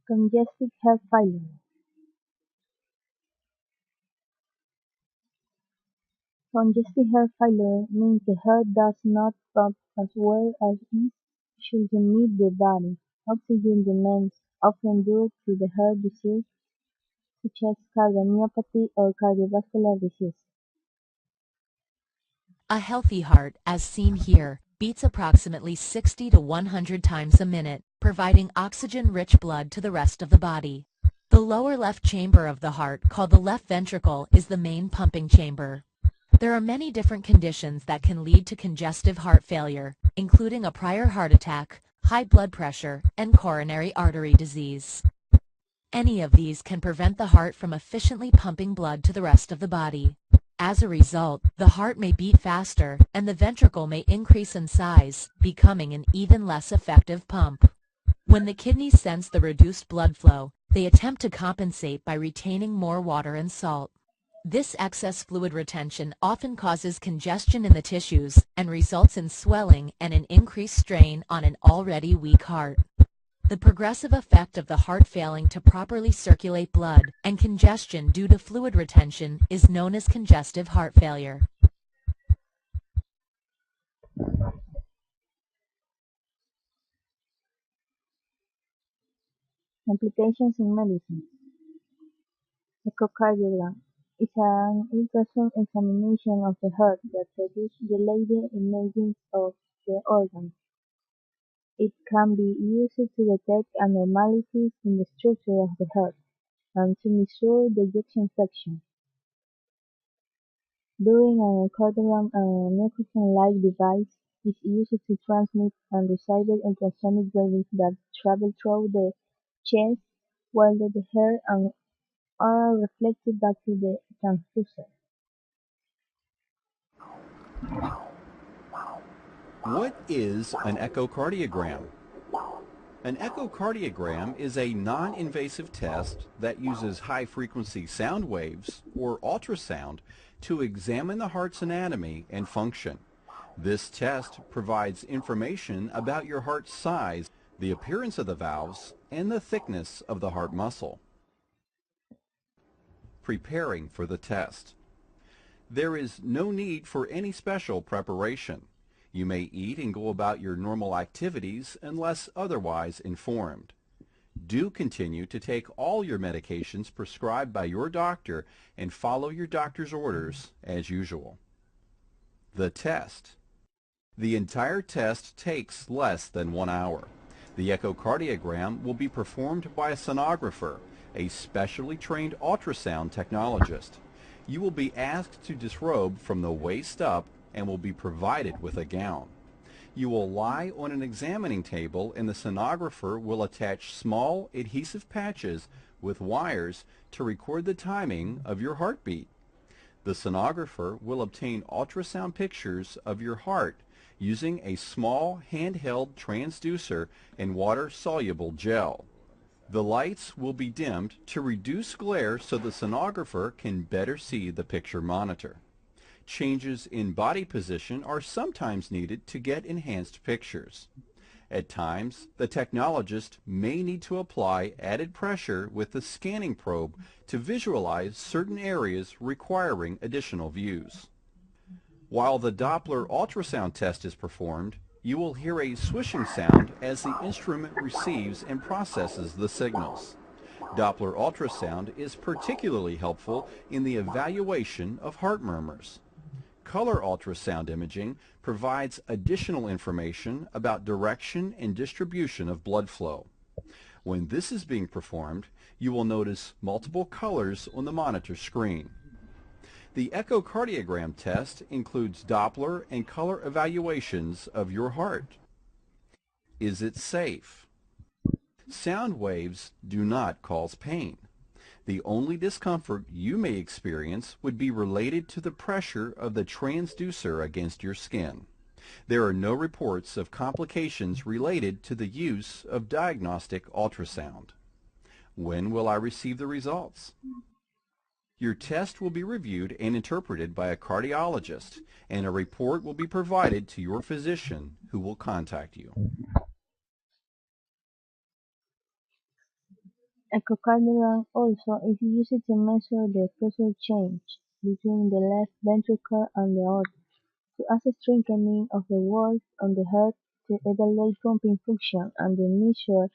Congestive heart failure. Congestive heart failure means the heart does not pump as well as it should to meet the body oxygen demands, often due to the heart disease such as cardiomyopathy or cardiovascular disease. A healthy heart, as seen here, beats approximately 60 to 100 times a minute, providing oxygen-rich blood to the rest of the body. The lower left chamber of the heart, called the left ventricle, is the main pumping chamber. There are many different conditions that can lead to congestive heart failure, including a prior heart attack, high blood pressure, and coronary artery disease. Any of these can prevent the heart from efficiently pumping blood to the rest of the body. As a result, the heart may beat faster, and the ventricle may increase in size, becoming an even less effective pump. When the kidneys sense the reduced blood flow, they attempt to compensate by retaining more water and salt. This excess fluid retention often causes congestion in the tissues and results in swelling and an increased strain on an already weak heart. The progressive effect of the heart failing to properly circulate blood and congestion due to fluid retention is known as congestive heart failure. Complications in medicine. Echocardiogram is an ultrasound examination of the heart that produces the later imaging of the organ. It can be used to detect abnormalities in the structure of the heart and to measure the ejection fraction. During an echocardiogram, a microphone-like device is used to transmit and receive ultrasonic waves that travel through the chest while the hair and are reflected back to the transducer. What is an echocardiogram? An echocardiogram is a non-invasive test that uses high-frequency sound waves, or ultrasound, to examine the heart's anatomy and function. This test provides information about your heart's size, the appearance of the valves, and the thickness of the heart muscle. Preparing for the test. There is no need for any special preparation. You may eat and go about your normal activities unless otherwise informed. Do continue to take all your medications prescribed by your doctor and follow your doctor's orders as usual. The test. The entire test takes less than 1 hour. The echocardiogram will be performed by a sonographer, a specially trained ultrasound technologist. You will be asked to disrobe from the waist up and will be provided with a gown. You will lie on an examining table and the sonographer will attach small adhesive patches with wires to record the timing of your heartbeat. The sonographer will obtain ultrasound pictures of your heart using a small handheld transducer and water-soluble gel. The lights will be dimmed to reduce glare so the sonographer can better see the picture monitor. Changes in body position are sometimes needed to get enhanced pictures. At times, the technologist may need to apply added pressure with the scanning probe to visualize certain areas requiring additional views. While the Doppler ultrasound test is performed, you will hear a swishing sound as the instrument receives and processes the signals. Doppler ultrasound is particularly helpful in the evaluation of heart murmurs. Color ultrasound imaging provides additional information about direction and distribution of blood flow. When this is being performed, you will notice multiple colors on the monitor screen. The echocardiogram test includes Doppler and color evaluations of your heart. Is it safe? Sound waves do not cause pain. The only discomfort you may experience would be related to the pressure of the transducer against your skin. There are no reports of complications related to the use of diagnostic ultrasound. When will I receive the results? Your test will be reviewed and interpreted by a cardiologist, and a report will be provided to your physician who will contact you. Echocardiogram also is used to measure the pressure change between the left ventricle and the aorta, to assess strengthening of the walls on the heart, to evaluate pumping function, and to measure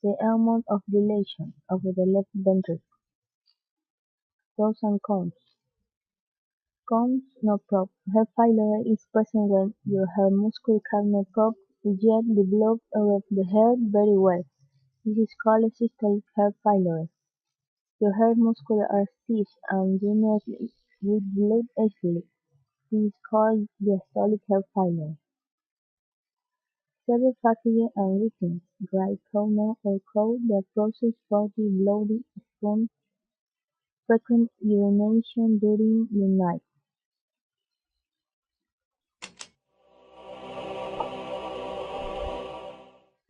the amount of dilation of the left ventricle. Pros and cons. Cons: no probe. Heart failure is present when your heart muscle cannot pump yet the blood out of the heart very well. This is called systolic heart failure. Your heart muscles are stiff and do not lead blood easily. This is called diastolic heart failure. Severe fatigue and weakness, dry cough or cough that causes body bloody sponge, frequent urination during the night.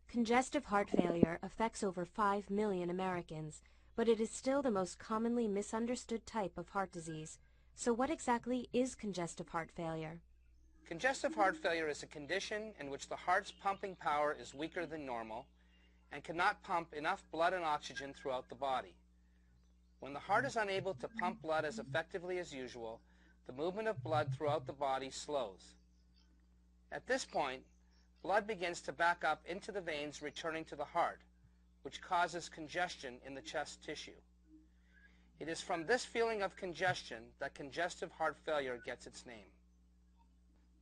Congestive heart failure affects over 5 million Americans, but it is still the most commonly misunderstood type of heart disease. So what exactly is congestive heart failure? Congestive heart failure is a condition in which the heart's pumping power is weaker than normal and cannot pump enough blood and oxygen throughout the body. When the heart is unable to pump blood as effectively as usual, the movement of blood throughout the body slows. At this point, blood begins to back up into the veins returning to the heart, which causes congestion in the chest tissue. It is from this feeling of congestion that congestive heart failure gets its name.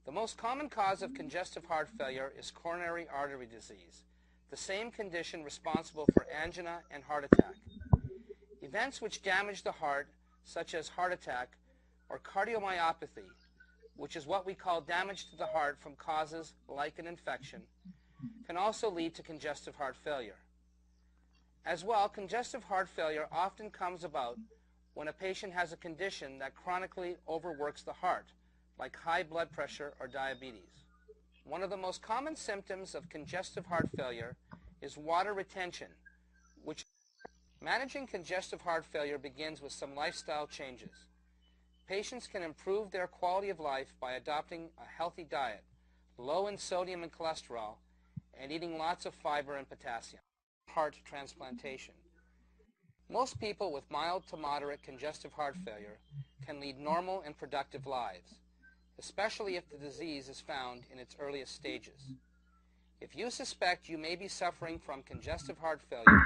The most common cause of congestive heart failure is coronary artery disease, the same condition responsible for angina and heart attack. Events which damage the heart, such as heart attack or cardiomyopathy, which is what we call damage to the heart from causes like an infection, can also lead to congestive heart failure. As well, congestive heart failure often comes about when a patient has a condition that chronically overworks the heart, like high blood pressure or diabetes. One of the most common symptoms of congestive heart failure is water retention, which managing congestive heart failure begins with some lifestyle changes. Patients can improve their quality of life by adopting a healthy diet, low in sodium and cholesterol, and eating lots of fiber and potassium. Heart transplantation. Most people with mild to moderate congestive heart failure can lead normal and productive lives, especially if the disease is found in its earliest stages. If you suspect you may be suffering from congestive heart failure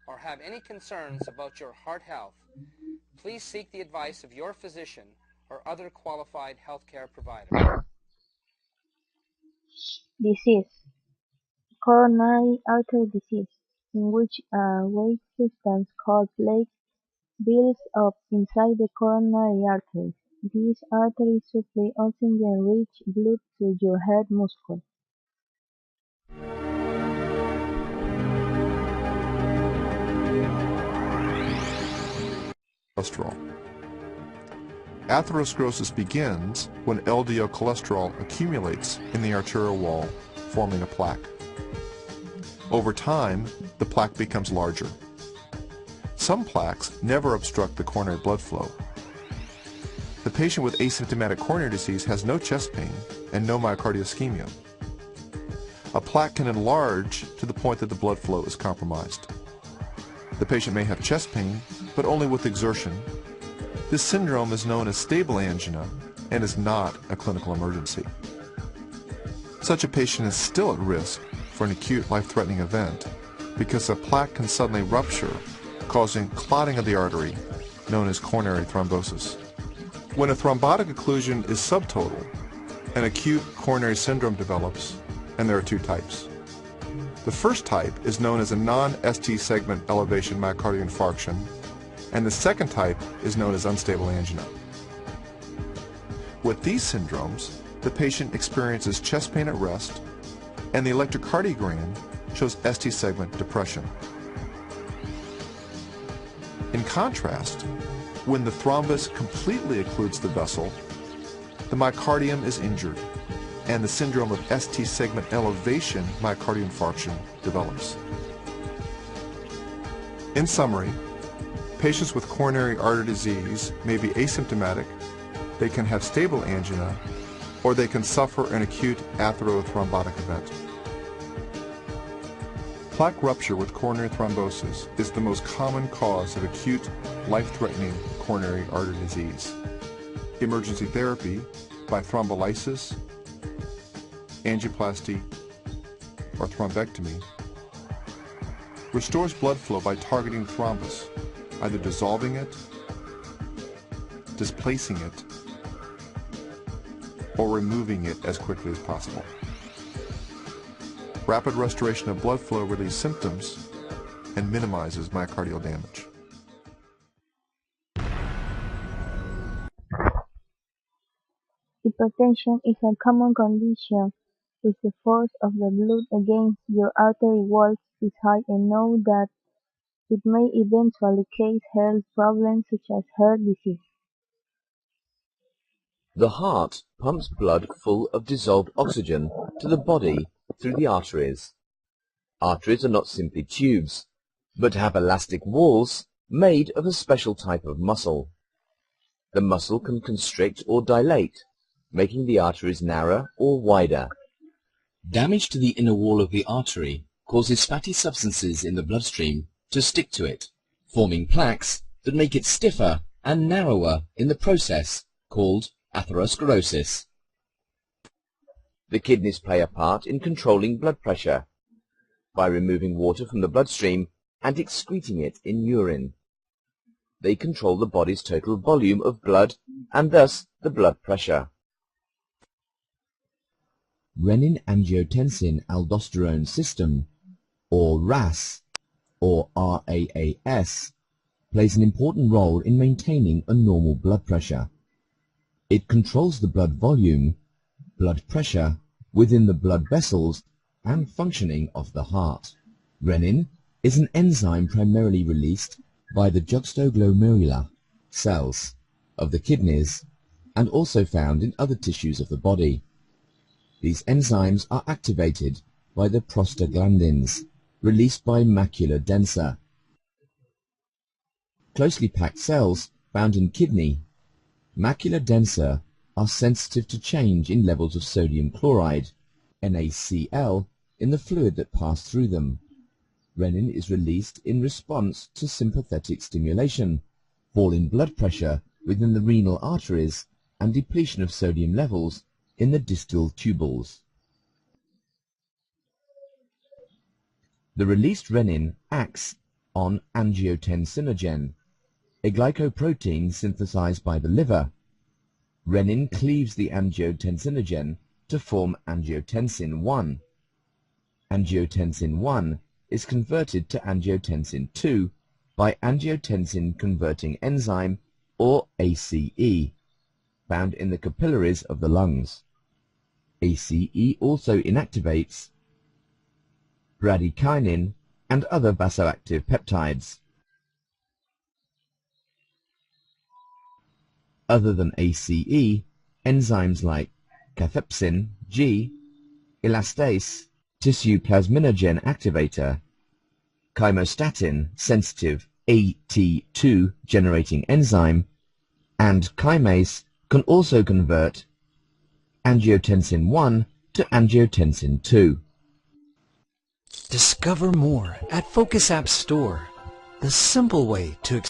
or have any concerns about your heart health, please seek the advice of your physician or other qualified healthcare provider. Disease: coronary artery disease, in which a white substance called plaque builds up inside the coronary arteries. These arteries supply oxygen-rich blood to your heart muscle. Cholesterol. Atherosclerosis begins when LDL cholesterol accumulates in the arterial wall, forming a plaque. Over time, the plaque becomes larger. Some plaques never obstruct the coronary blood flow. The patient with asymptomatic coronary disease has no chest pain and no myocardial ischemia. A plaque can enlarge to the point that the blood flow is compromised. The patient may have chest pain, but only with exertion. This syndrome is known as stable angina and is not a clinical emergency. Such a patient is still at risk for an acute life-threatening event because a plaque can suddenly rupture, causing clotting of the artery, known as coronary thrombosis. When a thrombotic occlusion is subtotal, an acute coronary syndrome develops, and there are two types. The first type is known as a non-ST segment elevation myocardial infarction, and the second type is known as unstable angina. With these syndromes, the patient experiences chest pain at rest, and the electrocardiogram shows ST segment depression. In contrast, when the thrombus completely occludes the vessel, the myocardium is injured, and the syndrome of ST segment elevation myocardial infarction develops. In summary, patients with coronary artery disease may be asymptomatic, they can have stable angina, or they can suffer an acute atherothrombotic event. Plaque rupture with coronary thrombosis is the most common cause of acute, life-threatening coronary artery disease. Emergency therapy by thrombolysis, angioplasty, or thrombectomy restores blood flow by targeting the thrombus, either dissolving it, displacing it, or removing it as quickly as possible. Rapid restoration of blood flow relieves symptoms and minimizes myocardial damage. Hypertension is a common condition if the force of the blood against your artery walls is high enough that it may eventually cause health problems such as heart disease. The heart pumps blood full of dissolved oxygen to the body through the arteries. Arteries are not simply tubes, but have elastic walls made of a special type of muscle. The muscle can constrict or dilate, making the arteries narrower or wider. Damage to the inner wall of the artery causes fatty substances in the bloodstream to stick to it, forming plaques that make it stiffer and narrower in the process, called atherosclerosis. The kidneys play a part in controlling blood pressure by removing water from the bloodstream and excreting it in urine. They control the body's total volume of blood and thus the blood pressure. Renin-angiotensin-aldosterone system, or RAS, or RAAS, plays an important role in maintaining a normal blood pressure. It controls the blood volume, blood pressure within the blood vessels, and functioning of the heart. Renin is an enzyme primarily released by the juxtaglomerular cells of the kidneys and also found in other tissues of the body. These enzymes are activated by the prostaglandins released by macula densa. Closely packed cells found in kidney, macula densa, are sensitive to change in levels of sodium chloride, NaCl, in the fluid that passed through them. Renin is released in response to sympathetic stimulation, fall in blood pressure within the renal arteries, and depletion of sodium levels in the distal tubules. The released renin acts on angiotensinogen, a glycoprotein synthesized by the liver. Renin cleaves the angiotensinogen to form angiotensin 1. Angiotensin 1 is converted to angiotensin 2 by angiotensin-converting enzyme, or ACE, found in the capillaries of the lungs. ACE also inactivates bradykinin and other vasoactive peptides. Other than ACE, enzymes like cathepsin G, elastase, tissue plasminogen activator, chymostatin sensitive AT2 generating enzyme, and chymase can also convert angiotensin 1 to angiotensin 2. Discover more at Focus App Store, the simple way to